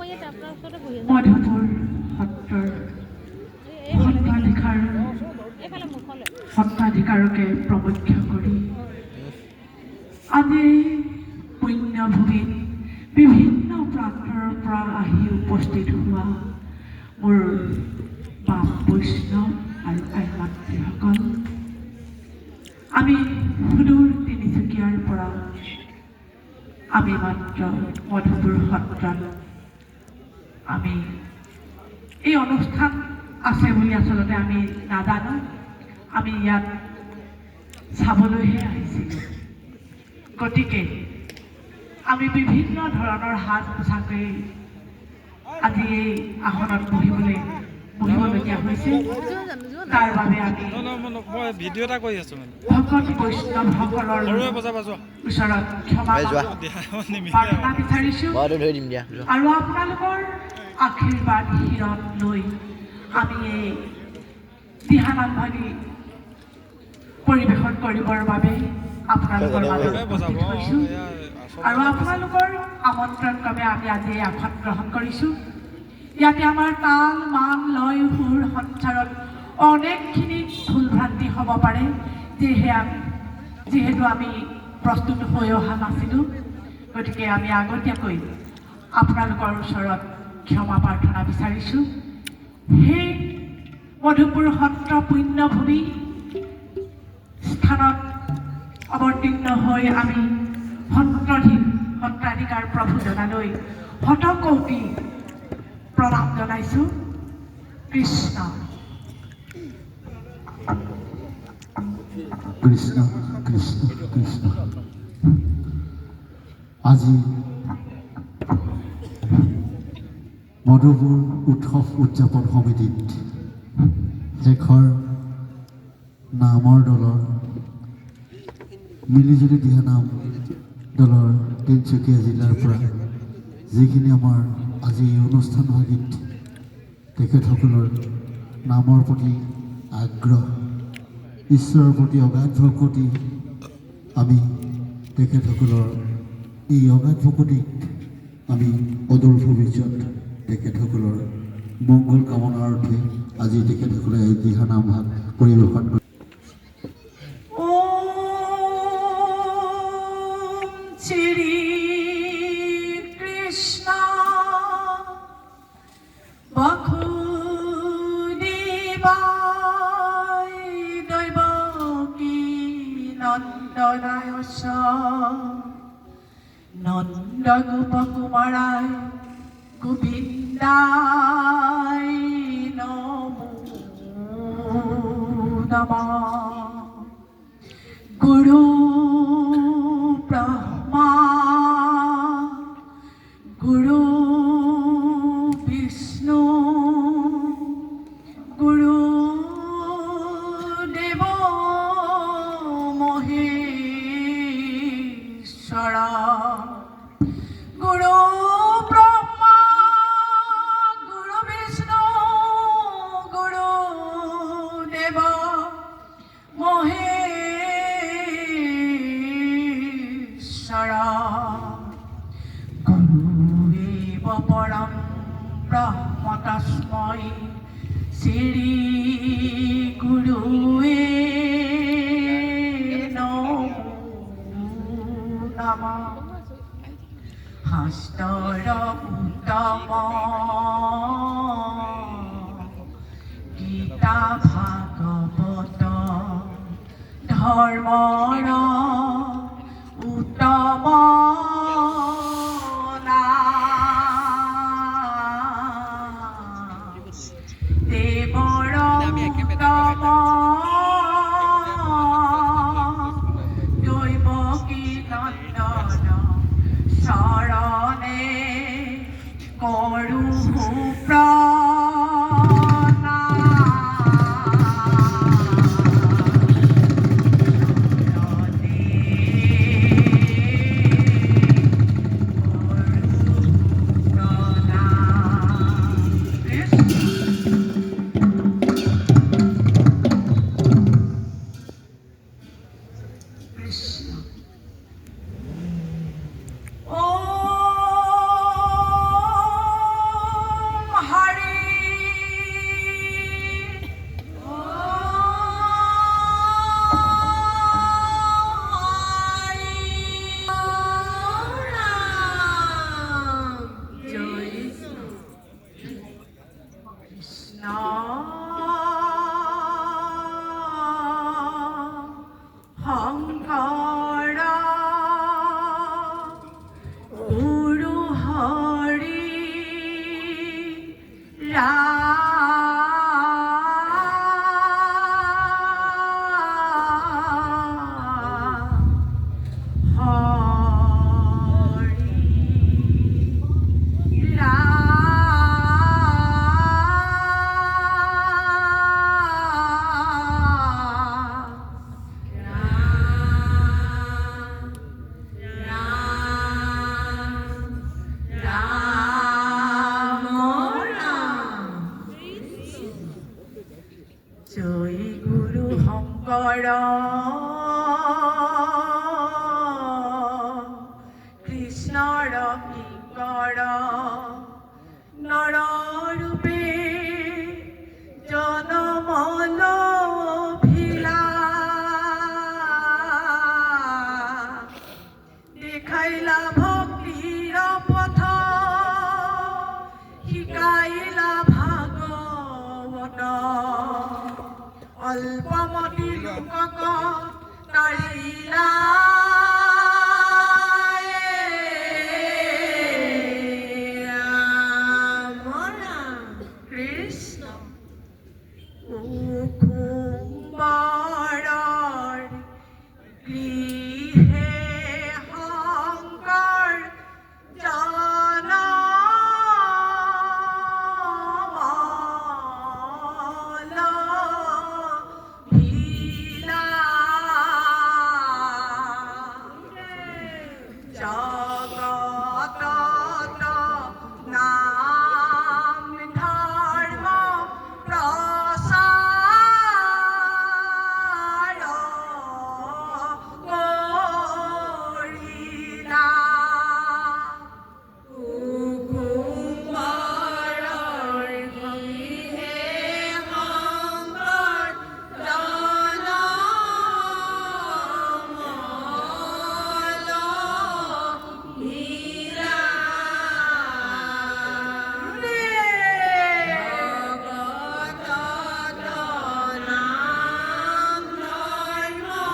মধুপুৰ সত্ৰৰ সত্ৰাধিকাৰকে প্ৰমুখ্য কৰি আজি পুণ্যভূমিত বিভিন্ন প্ৰান্তৰ পৰা আহি উপস্থিত হোৱা মোৰ বাপ বৈষ্ণৱ আৰু আই মাতৃসকল, আমি সুদূৰ তিনিচুকীয়াৰ পৰা আমি মাত্ৰ মধুপুৰ সত্ৰত আমি এই অনুষ্ঠান আছে বুলি আচলতে আমি নাজানো। আমি ইয়াত চাবলৈহে আহিছিলোঁ। গতিকে আমি বিভিন্ন ধৰণৰ সাজ পোছাকে আজি এই আসনত বহিবলগীয়া হৈছে। তাৰ বাবে আমি ভিডিঅ' এটা কৰি আছোঁ ভকত বৈষ্ণৱসকলৰ ওচৰত ক্ষমা প্ৰাৰ্থনা বিচাৰিছোঁ আৰু আপোনালোকৰ আশীৰ্বাদ শিৰত লৈ আমি এই দিহানামভাগী পৰিৱেশন কৰিবৰ বাবে আপোনালোকৰ মাজত উপস্থিত হৈছোঁ আৰু আপোনালোকৰ আমন্ত্ৰণ ক্ৰমে আমি আজি এই আসন গ্ৰহণ কৰিছোঁ। ইয়াতে আমাৰ তাল মান লয় সুৰ সঞ্চাৰত অনেকখিনি ভুল ভ্ৰান্তি হ'ব পাৰে, যিহেতু আমি প্ৰস্তুত হৈ অহা নাছিলোঁ। গতিকে আমি আগতীয়াকৈ আপোনালোকৰ ওচৰত ক্ষমা প্ৰাৰ্থনা বিচাৰিছোঁ। সেই মধুপুৰ সত্ৰ পুণ্যভূমি স্থানত অৱতীৰ্ণ হৈ আমি সত্ৰাধিকাৰ প্ৰভুজনালৈ শতকোটি প্ৰণাম জনাইছোঁ। কৃষ্ণ কৃষ্ণ কৃষ্ণ কৃষ্ণ। আজি মধুপুৰ উৎসৱ উদযাপন সমিতিত শেষৰ নামৰ দলৰ মিলিজুলি দিহানাম দলৰ তিনিচুকীয়া জিলাৰ পৰা যিখিনি আমাৰ আজি এই অনুষ্ঠানভাগিত তেখেতসকলৰ নামৰ প্ৰতি আগ্ৰহ, ঈশ্বৰৰ প্ৰতি অগাধ ভকতি, আমি তেখেতসকলৰ এই অগাধ ভকতিক আমি অদূৰ ভৱিষ্যত তেখেতসকলৰ মংগল কামনাৰ অৰ্থে আজি তেখেতসকলে এই দিহানাম ভাগ পৰিৱেশন কৰি শ্ৰী কৃষ্ণ বাসুদেৱায় দৈৱকী নন্দনায় নন্দ গোপকুমাৰায় গোবিন্দায় নমো নমঃ। গুৰু ব্ৰহ্মা গুৰু বিষ্ণু গুৰু দেৱ মহেশ্বৰ। গুৰু ব্ৰহ্মা গুৰু বিষ্ণু গুৰু দেৱ মহেশ্বৰ। গুৰুৰেৱ পৰম ব্ৰহ্ম তস্मै শ্ৰী গুৰুৱে নমো নমঃ। শাস্ত্ৰৰ উত্তম গীতা ভাগৱত ধৰ্মৰ উত্তম দেৱৰ উত্তম দৈৱকী নন্দন চৰণে কৰোঁ প্ৰণাম। কৰ কৃষ্ণৰ কি কৰ নৰৰূপে জনমল ভিলা দেখাইলা ভক্তিৰ পথ শিকাইলা ভাগৱত অল্পমতি লোকক তাৰিলা কৃষ্ণ কুকুম্বৰৰ গৃহে শংকৰ জনমল ভিলা জগতত নাম ধৰ্ম প্ৰচাৰ কৰিলা কুকুম্বৰৰ গৃহে শংকৰ জনমল ভিলা জগতত নাম ধৰ্ম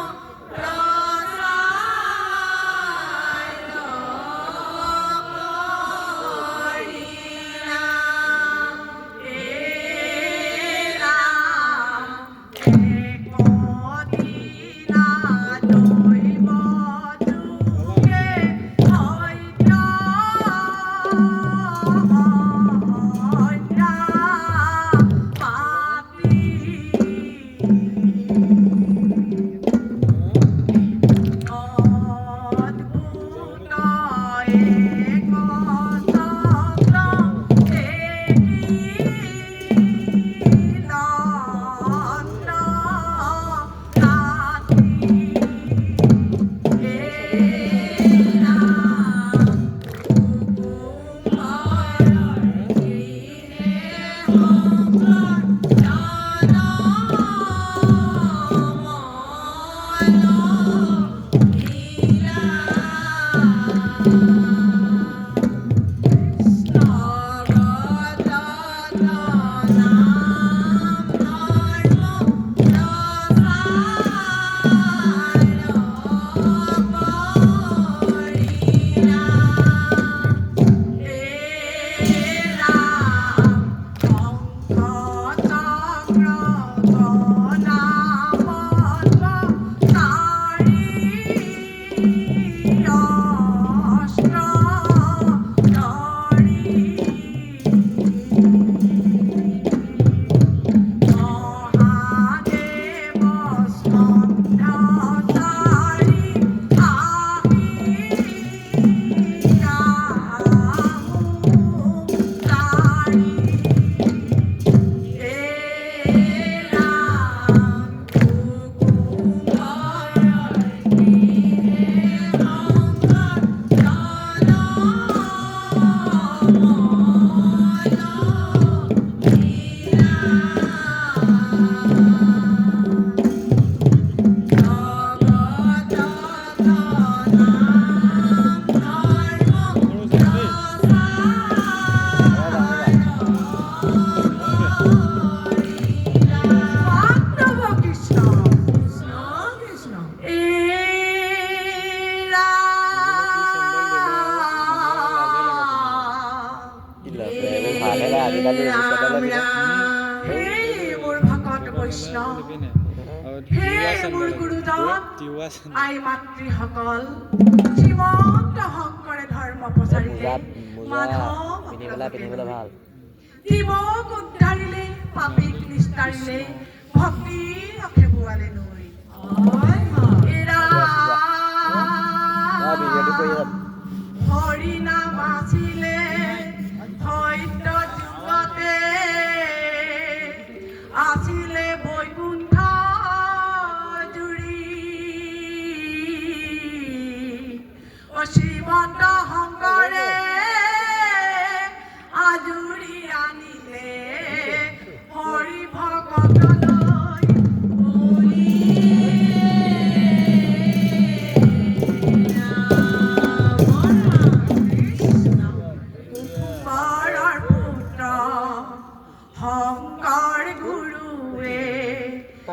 মোৰ ভকত বৈষ্ণৱ হে মোৰ গুৰুজন আই মাতৃসকল শ্ৰীমন্ত শংকৰে ধৰ্ম প্ৰচাৰিলে মাধৱ জীৱক উদ্ধাৰিলে পাপীক নিস্তাৰিলে ভক্তি ৰখে বোৱালে নৈ হৰি নাম আছিলে সত্য যুগতে আছিলে বৈকুণ্ঠ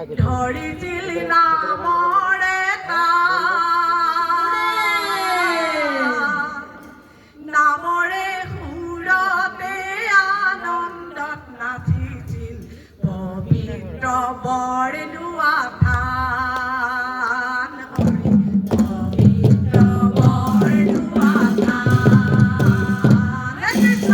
ধৰিছিল নামৰে নামৰে সুৰতে আনন্দত নাচিছিল পবিত্ৰ বৰদোৱা থান হৰি পবিত্ৰ বৰদোৱা থান কৃষ্ণ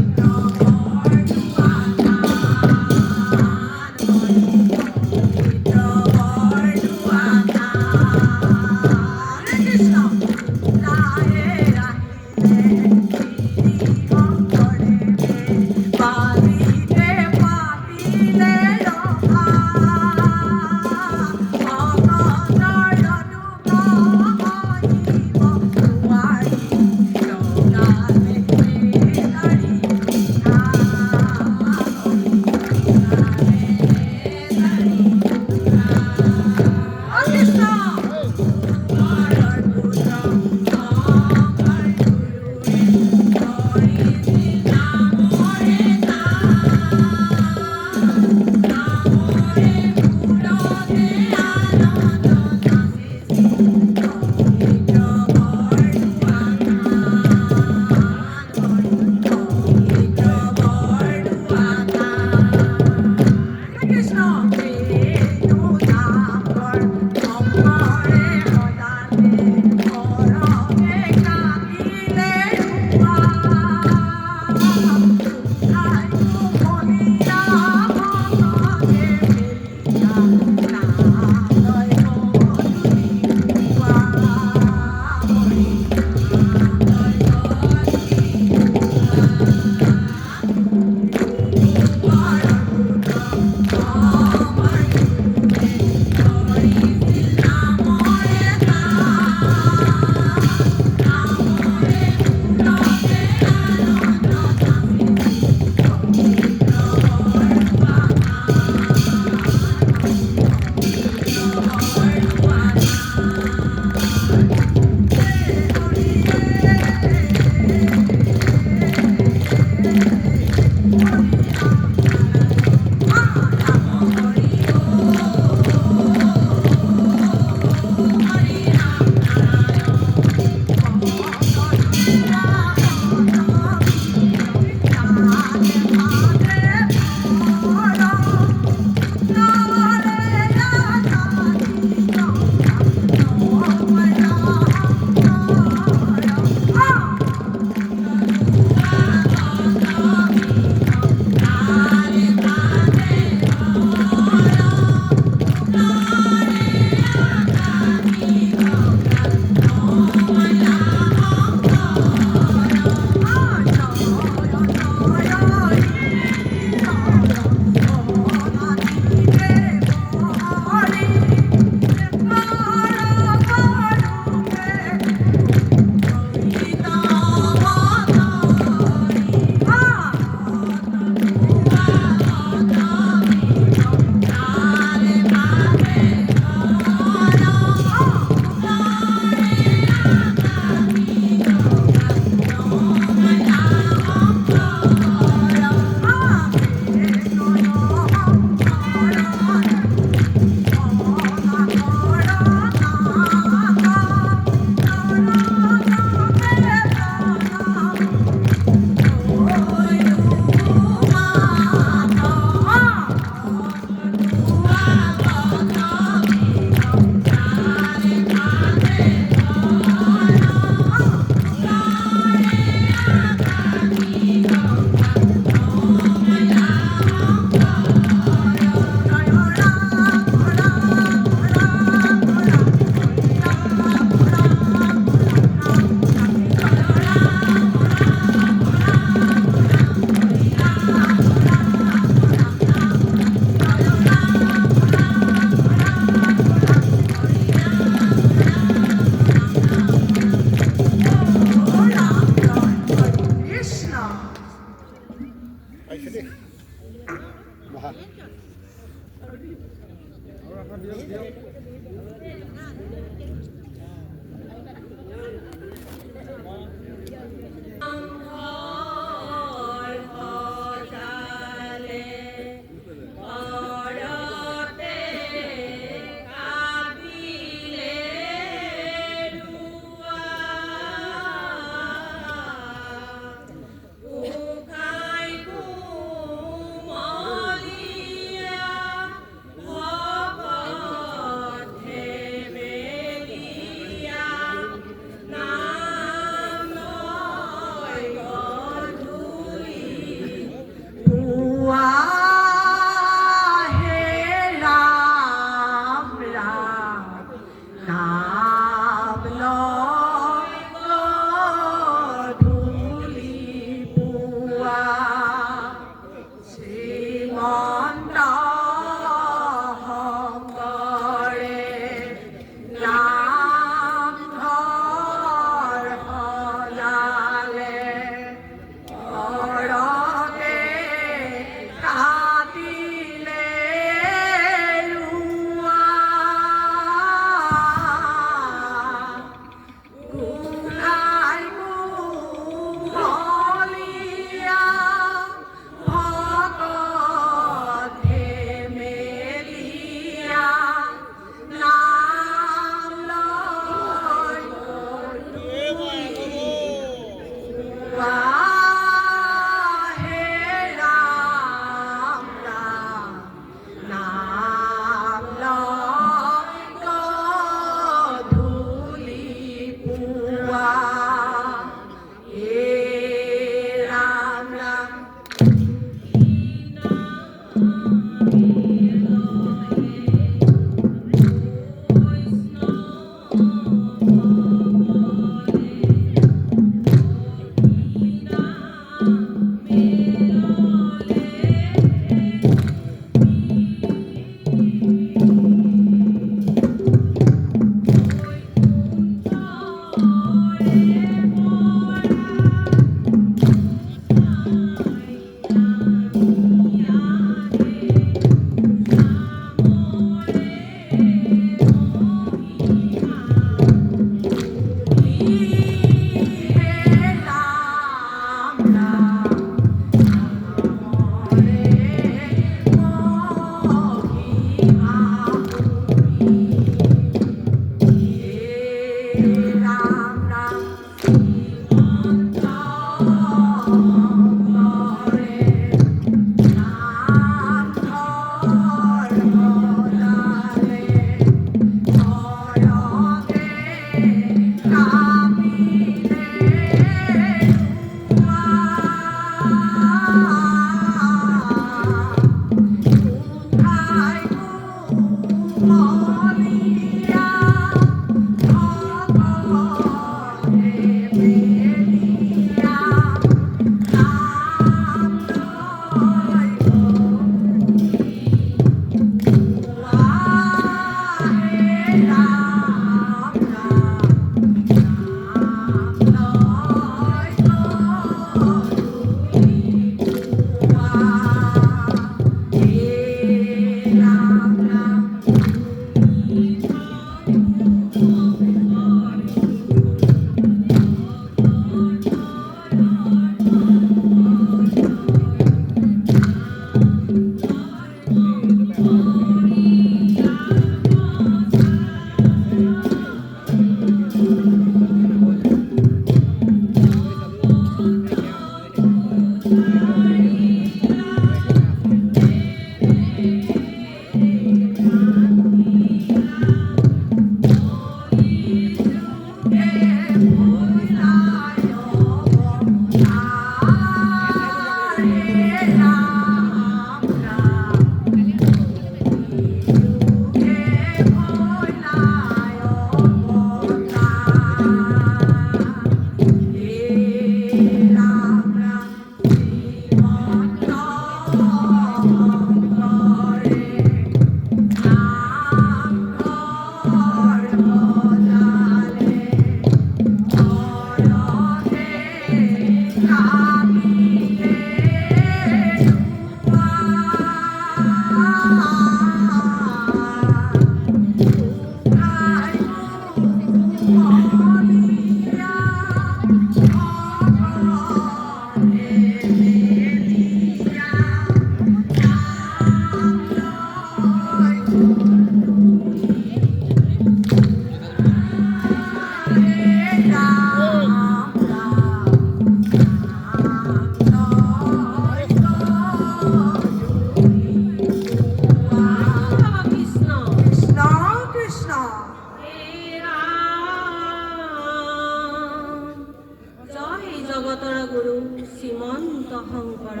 গুৰু শ্ৰীমন্ত শংকৰ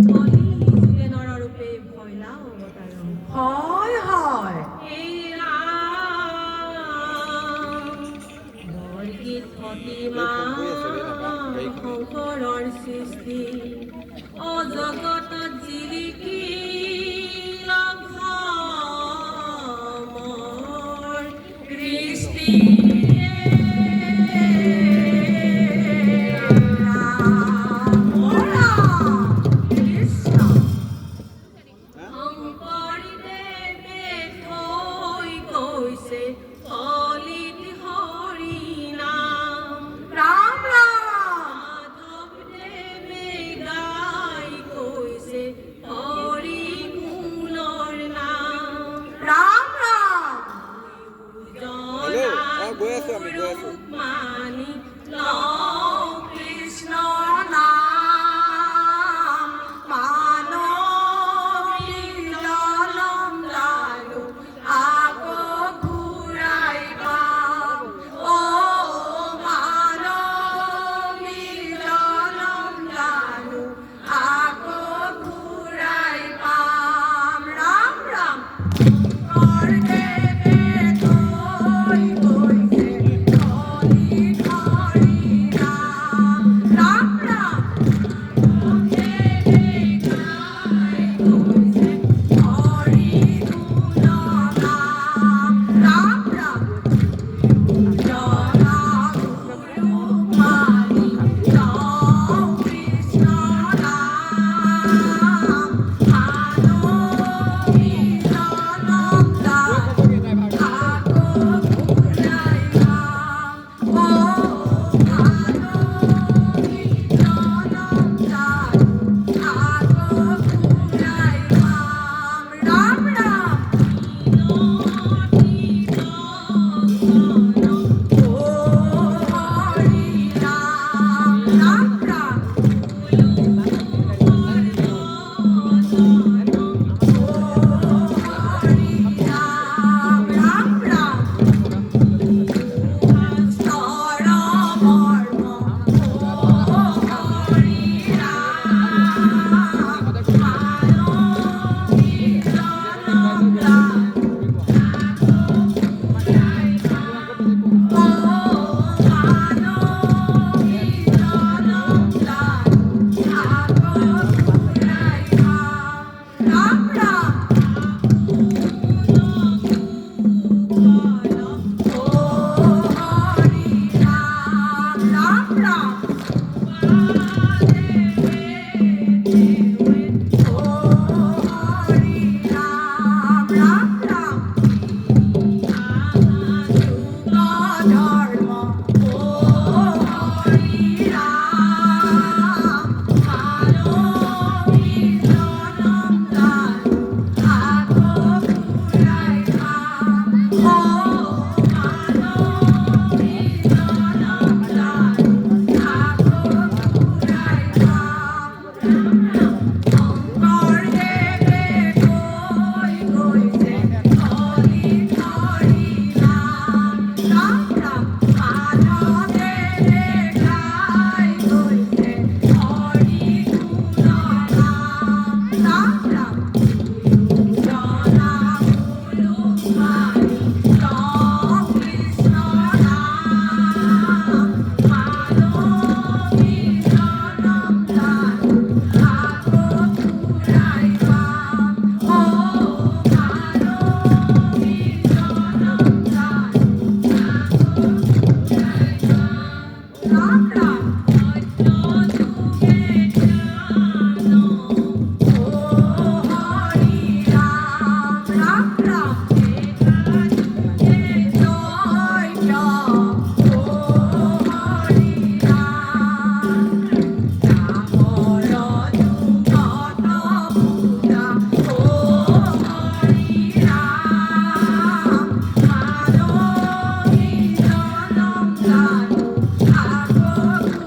কলি যুগে নৰৰূপে ভৈলা অৱতাৰ হয় হয় এই ৰাম বৰগীত ভতিমা শংকৰৰ সৃষ্টি অজগতত জিলিকি লভমৰ কৃষ্টি মানি কৃষ্ণ নাম মানৱী জনম জানো আকৌ ঘূৰাই পাম অ মানৱী জনম জানো আকৌ ঘূৰাই পাম ৰাম ৰাম কৰদেৱে থৈ গৈছে হৰি হৰি ৰাম ৰাম ৰাম কৰদেৱে গাই গৈছে হৰি গুণ নাম ৰাম ৰাম জনা গুৰু মানি লওঁ কৃষ্ণ নাম মানৱী জনম জানো আকৌ ঘূৰাই পাম অ মানৱী জনম জানো আকৌ ঘূৰাই পাম ৰাম ৰাম হৰি ৰাম ৰাম ৰাম হৰি ৰাম ৰাম ৰাম সৰবৰ্ম হৰি ৰাম মানৱী জনম জানো ঘূৰাই পাম অ মানৱী জনম জানো আকৌ ঘূৰাই পাম ৰাম ৰাম হৰি ৰাম ৰাম ৰাম হৰি ৰাম ৰাম ৰাম ধৰ্ম হৰি ৰাম মানৱী জনম জানো আকৌ ঘূৰাই পাম অ মানৱী জনম জানো আকৌ ঘূৰাই পাম শংকৰদেৱে থৈ গৈছে হৰি হৰি নাম ৰাম ৰাম মাধৱদেৱে গাই গৈছে হৰি গুণ নাম ৰাম ৰাম জনা গুৰু মানি লওঁ কৃষ্ণ নাম মানৱী জনম জানো আকৌ ঘূৰাই পাম অ মানৱী জনম জানো আকৌ ঘূৰাই পাম ৰাম ৰাম হৰি ৰাম ৰাম ৰাম জয় হৰি ৰাম ৰামৰ যুগত পূজা হৰি ৰাম মানৱী জনম জানো আকৌ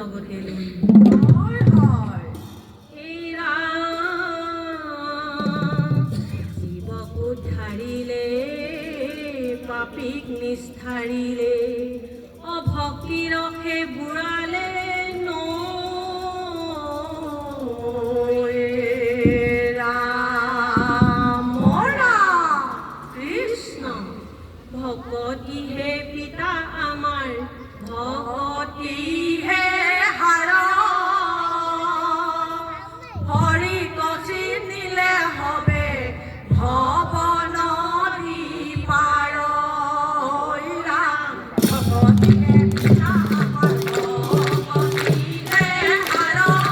লগতে লৈ হয় হয় হে ৰাম জীৱক উদ্ধাৰিলে পাপীক নিষ্ঠাৰিলে অভক্তি ৰসে বুঢ়ালে ভকতি হে পিতা আমাৰ ভকতি হে হাৰা হৰি কচি নিলে হবে ভৱ নদী পাৰ ৰাম ভকতি হে পিতা আমাৰ ভকতি হে হাৰা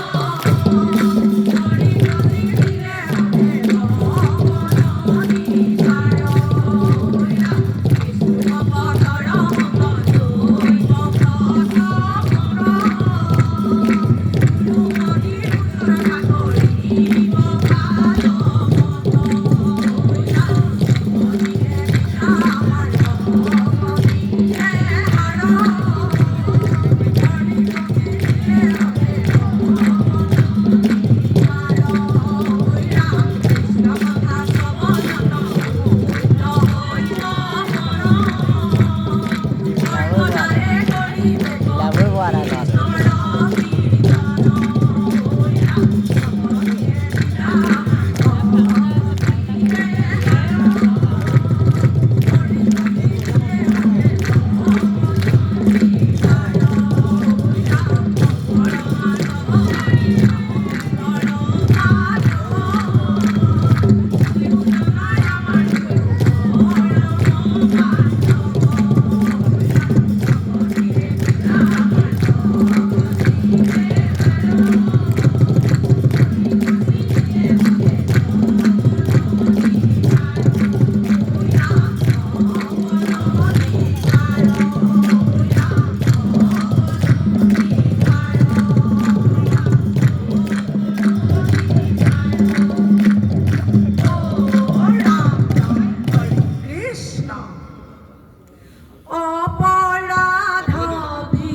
হৰি কচি নিলে হবে ভৱ নদী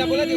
পাৰ